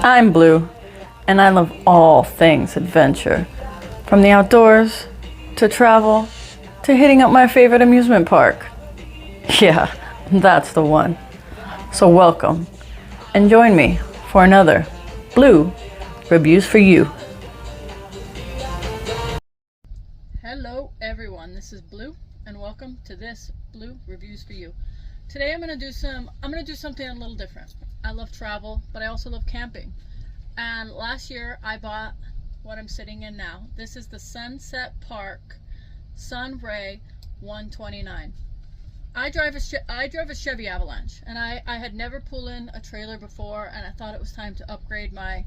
I'm Blue, and I love all things adventure. From the outdoors, to travel, to hitting up my favorite amusement park. Yeah, that's the one. So welcome, and join me for another Blue Reviews for You. Hello everyone, this is Blue, and welcome to this Blue Reviews for You. Today I'm gonna do something a little different. I love travel, but I also love camping. And last year I bought what I'm sitting in now. This is the Sunset Park Sunray 129. I drove a Chevy Avalanche, and I had never pulled in a trailer before, and I thought it was time to upgrade my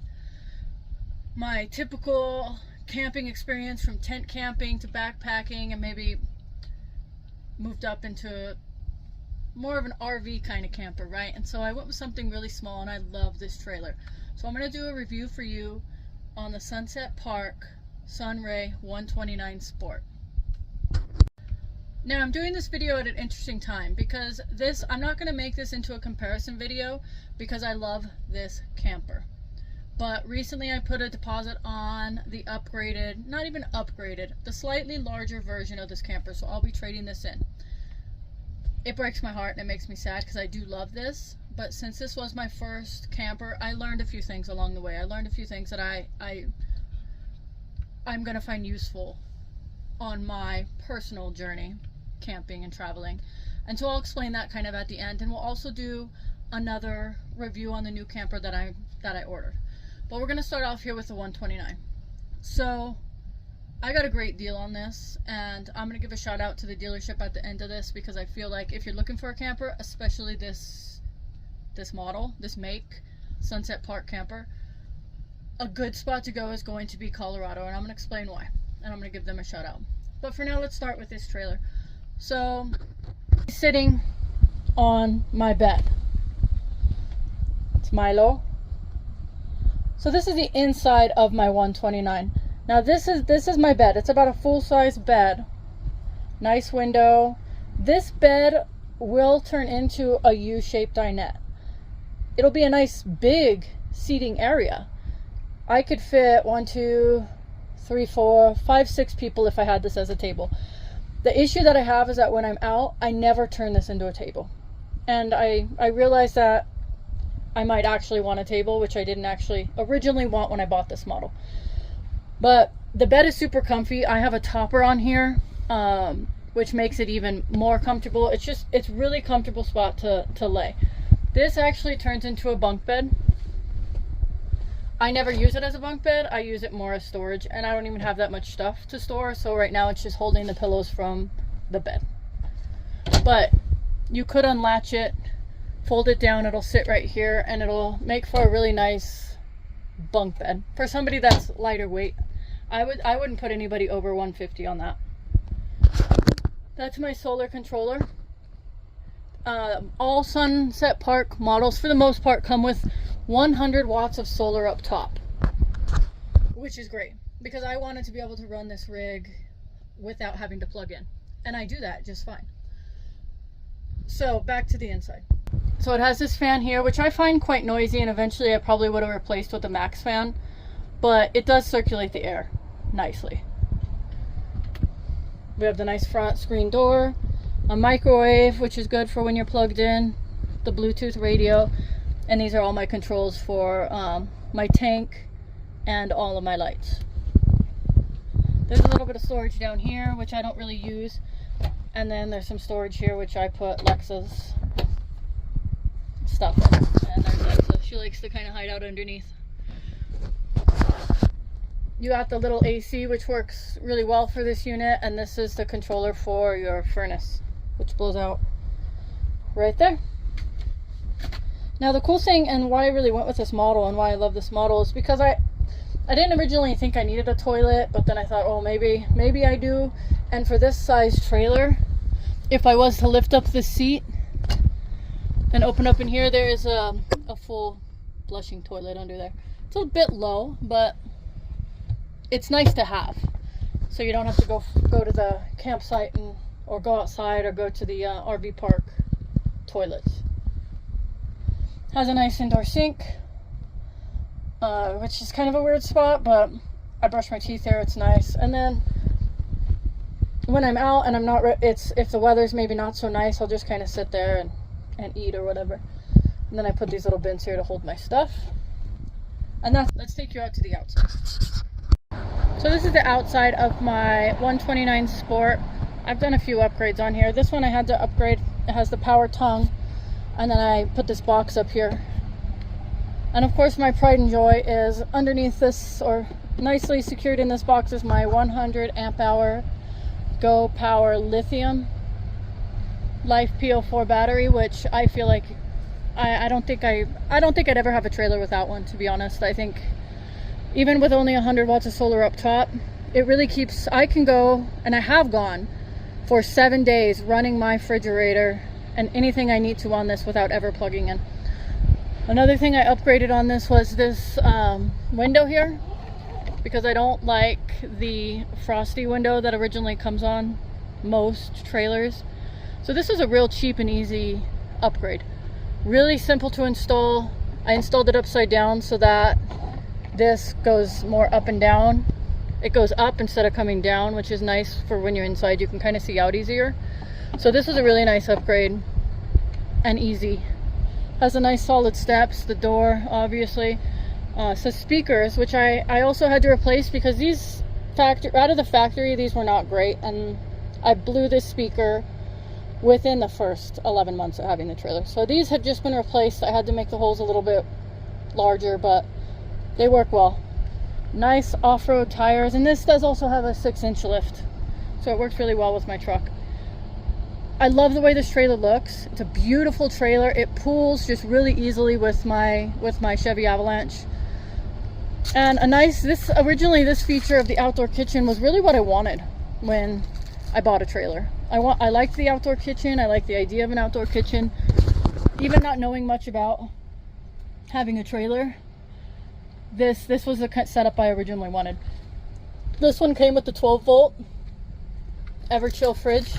typical camping experience from tent camping to backpacking, and maybe moved up into more of an RV kind of camper, right? And so I went with something really small, and I love this trailer. So I'm going to do a review for you on the Sunset Park Sunray 129 Sport. Now I'm doing this video at an interesting time because I'm not going to make this into a comparison video because I love this camper. But recently I put a deposit on the upgraded, not even upgraded, the slightly larger version of this camper, so I'll be trading this in. It breaks my heart and it makes me sad because I do love this, but since this was my first camper, I learned a few things along the way. I learned a few things that I'm going to find useful on my personal journey camping and traveling. And so I'll explain that kind of at the end, and we'll also do another review on the new camper that I ordered. But we're going to start off here with the 129. So I got a great deal on this, and I'm going to give a shout out to the dealership at the end of this because I feel like if you're looking for a camper, especially this model, this make, Sunset Park camper, a good spot to go is going to be Colorado, and I'm going to explain why, and I'm going to give them a shout out. But for now, let's start with this trailer. So, sitting on my bed. It's Milo. So this is the inside of my 129. Now this is my bed. It's about a full-size bed. Nice window. This bed will turn into a U-shaped dinette. It'll be a nice big seating area. I could fit 1, 2, 3, 4, 5, 6 people if I had this as a table. The issue that I have is that when I'm out, I never turn this into a table. And I realized that I might actually want a table, which I didn't actually originally want when I bought this model. But the bed is super comfy. I have a topper on here, which makes it even more comfortable. It's really comfortable spot to lay. This actually turns into a bunk bed. I never use it as a bunk bed. I use it more as storage, and I don't even have that much stuff to store. So right now it's just holding the pillows from the bed. But you could unlatch it, fold it down, it'll sit right here, and it'll make for a really nice bunk bed. For somebody that's lighter weight, I wouldn't put anybody over 150 on that. That's my solar controller. All Sunset Park models, for the most part, come with 100 watts of solar up top, which is great because I wanted to be able to run this rig without having to plug in, and I do that just fine. So back to the inside. So it has this fan here, which I find quite noisy, and eventually I probably would have replaced with a max fan, but it does circulate the air nicely. We have the nice front screen door, a microwave, which is good for when you're plugged in, the Bluetooth radio, and these are all my controls for my tank and all of my lights. There's a little bit of storage down here, which I don't really use, and then there's some storage here, which I put Lexa's stuff in. And there's Lexa. She likes to kind of hide out underneath. You got the little AC, which works really well for this unit, and this is the controller for your furnace, which blows out right there. Now the cool thing, and why I really went with this model and why I love this model, is because I didn't originally think I needed a toilet, but then I thought, oh, maybe I do. And for this size trailer, if I was to lift up this seat and open up in here, there is a full flushing toilet under there. It's a bit low, but it's nice to have, so you don't have to go to the campsite or go outside or go to the RV park toilets. Has a nice indoor sink, which is kind of a weird spot, but I brush my teeth there. It's nice. And then when I'm out and I'm not, if the weather's maybe not so nice, I'll just kind of sit there and eat or whatever. And then I put these little bins here to hold my stuff. And let's take you out to the outside. So this is the outside of my 129 Sport. I've done a few upgrades on here. This one I had to upgrade. It has the power tongue, and then I put this box up here. And of course my pride and joy is underneath this, or nicely secured in this box, is my 100 amp hour Go Power Lithium Life PO4 battery, which I feel like I don't think I'd ever have a trailer without one, to be honest. I think even with only 100 watts of solar up top, it really keeps, I can go, and I have gone for 7 days running my refrigerator and anything I need to on this without ever plugging in. Another thing I upgraded on this was this window here, because I don't like the frosty window that originally comes on most trailers. So this is a real cheap and easy upgrade. Really simple to install. I installed it upside down so that this goes more up and down. It goes up instead of coming down, which is nice for when you're inside. You can kind of see out easier. So this is a really nice upgrade and easy. Has a nice solid steps, the door obviously. So speakers, which I also had to replace because these out of the factory, these were not great, and I blew this speaker within the first 11 months of having the trailer. So these have just been replaced. I had to make the holes a little bit larger, but they work well. Nice off-road tires, and this does also have a 6-inch lift, so it works really well with my truck. I love the way this trailer looks. It's a beautiful trailer. It pulls just really easily with my Chevy Avalanche. And originally this feature of the outdoor kitchen was really what I wanted when I bought a trailer. I liked the outdoor kitchen. I like the idea of an outdoor kitchen. Even not knowing much about having a trailer, this was the setup I originally wanted. This one came with the 12-volt Everchill fridge,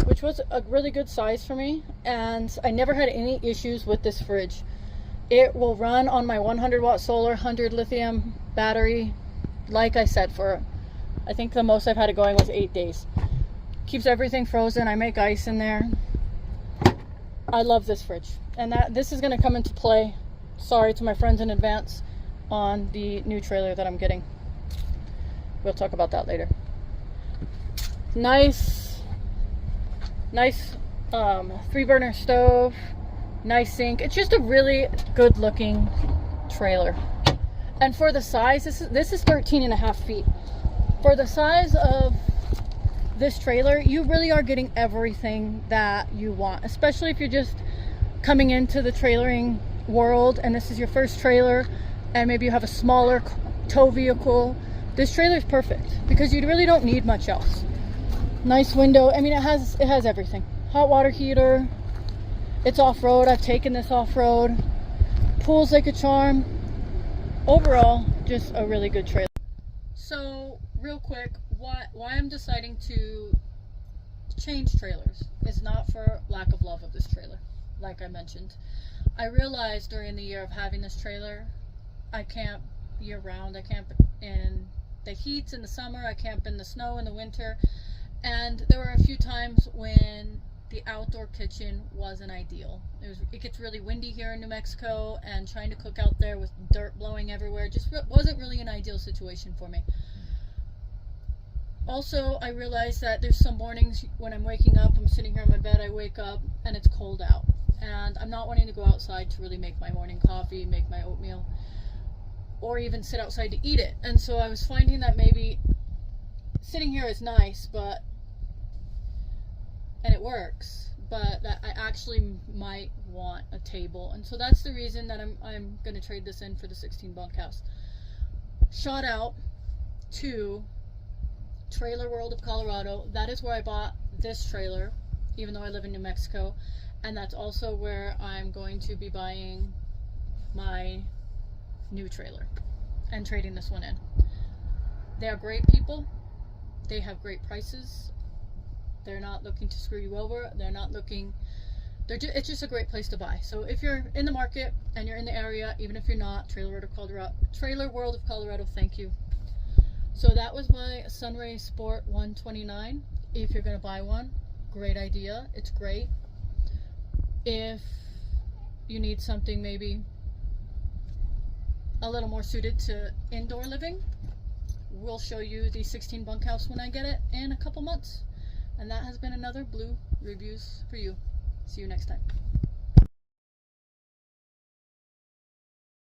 which was a really good size for me, and I never had any issues with this fridge. It will run on my 100 watt solar, 100 lithium battery, like I said, for I think the most I've had it going was 8 days. Keeps everything frozen. I make ice in there. I love this fridge, and this is going to come into play, sorry to my friends in advance, on the new trailer that I'm getting. We'll talk about that later. Nice 3-burner stove, nice sink. It's just a really good looking trailer, and for the size, this is 13.5 feet. For the size of this trailer, you really are getting everything that you want, especially if you're just coming into the trailering world and this is your first trailer and maybe you have a smaller tow vehicle. This trailer is perfect because you really don't need much else. Nice window. I mean, it has everything. Hot water heater. It's off-road. I've taken this off-road. Pulls like a charm. Overall, just a really good trailer. So real quick, why I'm deciding to change trailers is not for lack of love of this trailer. Like I mentioned, I realized during the year of having this trailer, I camp year round. I camp in the heat in the summer, I camp in the snow in the winter, and there were a few times when the outdoor kitchen wasn't ideal. It gets really windy here in New Mexico, and trying to cook out there with dirt blowing everywhere just wasn't really an ideal situation for me. Also, I realized that there's some mornings when I'm waking up, I'm sitting here in my bed, I wake up and it's cold out, and I'm not wanting to go outside to really make my morning coffee, make my oatmeal, or even sit outside to eat it. And so I was finding that maybe sitting here is nice, and it works, but that I actually might want a table. And so that's the reason that I'm going to trade this in for the 16 bunkhouse. Shout out to Trailer World of Colorado. That is where I bought this trailer, even though I live in New Mexico, and that's also where I'm going to be buying my new trailer and trading this one in. They are great people. They have great prices. They're not looking to screw you over. They're not looking it's just a great place to buy. So if you're in the market and you're in the area, even if you're not, Trailer World of Colorado, thank you. So that was my Sunray Sport 129. If you're going to buy one, great idea. It's great. If you need something maybe a little more suited to indoor living, we'll show you the 16 bunkhouse when I get it in a couple months. And that has been another Blue Reviews for you. See you next time.